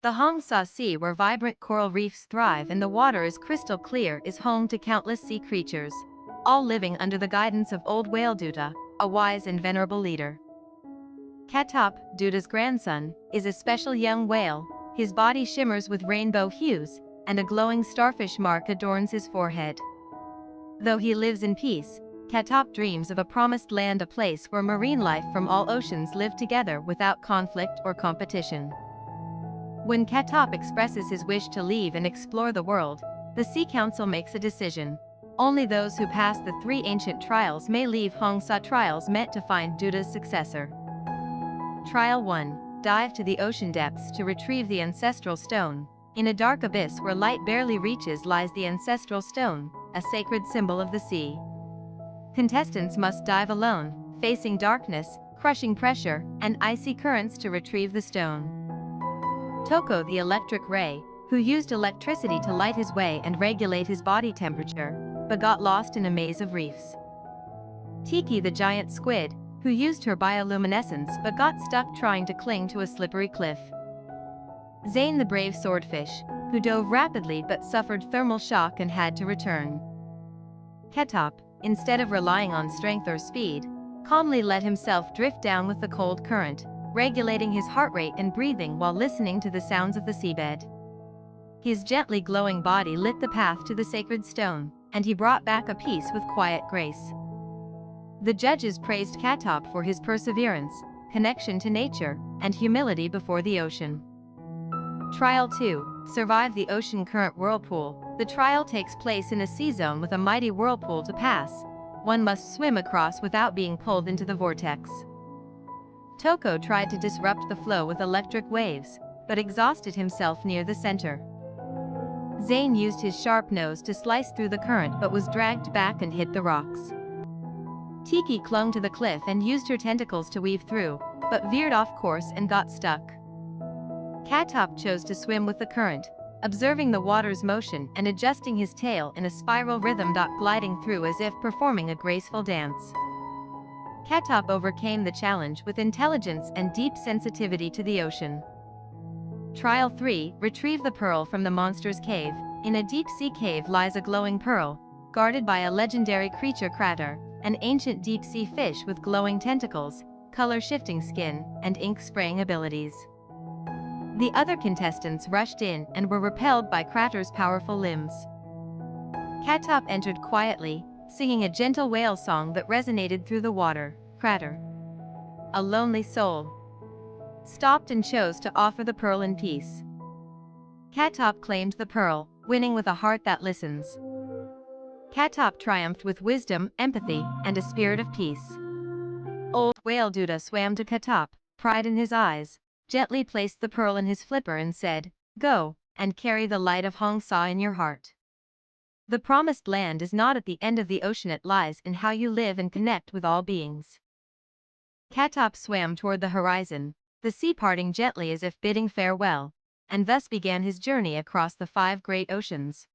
The Hong Sa Sea, where vibrant coral reefs thrive and the water is crystal clear, is home to countless sea creatures, all living under the guidance of old whale Duda, a wise and venerable leader. Katop, Duda's grandson, is a special young whale. His body shimmers with rainbow hues, and a glowing starfish mark adorns his forehead. Though he lives in peace, Katop dreams of a promised land, a place where marine life from all oceans live together without conflict or competition. When Katop expresses his wish to leave and explore the world, the Sea Council makes a decision. Only those who pass the 3 ancient trials may leave. Hong Sa trials meant to find Duda's successor. Trial 1. Dive to the ocean depths to retrieve the ancestral stone. In a dark abyss where light barely reaches lies the ancestral stone, a sacred symbol of the sea. Contestants must dive alone, facing darkness, crushing pressure, and icy currents to retrieve the stone. Toko, the electric ray, who used electricity to light his way and regulate his body temperature, but got lost in a maze of reefs. Tiki, the giant squid, who used her bioluminescence but got stuck trying to cling to a slippery cliff. Zane, the brave swordfish, who dove rapidly but suffered thermal shock and had to return. Katop, instead of relying on strength or speed, calmly let himself drift down with the cold current, regulating his heart rate and breathing while listening to the sounds of the seabed. His gently glowing body lit the path to the sacred stone, and he brought back a peace with quiet grace. The judges praised Katop for his perseverance, connection to nature, and humility before the ocean. Trial 2. Survive the ocean current whirlpool. The trial takes place in a sea zone with a mighty whirlpool to pass. One must swim across without being pulled into the vortex. Toko tried to disrupt the flow with electric waves, but exhausted himself near the center. Zane used his sharp nose to slice through the current but was dragged back and hit the rocks. Tiki clung to the cliff and used her tentacles to weave through, but veered off course and got stuck. Katop chose to swim with the current, observing the water's motion and adjusting his tail in a spiral rhythm, gliding through as if performing a graceful dance. Katop overcame the challenge with intelligence and deep sensitivity to the ocean. Trial 3. Retrieve the pearl from the monster's cave. In a deep-sea cave lies a glowing pearl, guarded by a legendary creature, Krater, an ancient deep-sea fish with glowing tentacles, color-shifting skin, and ink-spraying abilities. The other contestants rushed in and were repelled by Krater's powerful limbs. Katop entered quietly, singing a gentle whale song that resonated through the water. Krater, a lonely soul, stopped and chose to offer the pearl in peace. Katop claimed the pearl, winning with a heart that listens. Katop triumphed with wisdom, empathy, and a spirit of peace. Old whale Duda swam to Katop, pride in his eyes, gently placed the pearl in his flipper and said, "Go, and carry the light of Hong Sa in your heart. The promised land is not at the end of the ocean, it lies in how you live and connect with all beings." Katop swam toward the horizon, the sea parting gently as if bidding farewell, and thus began his journey across the 5 great oceans.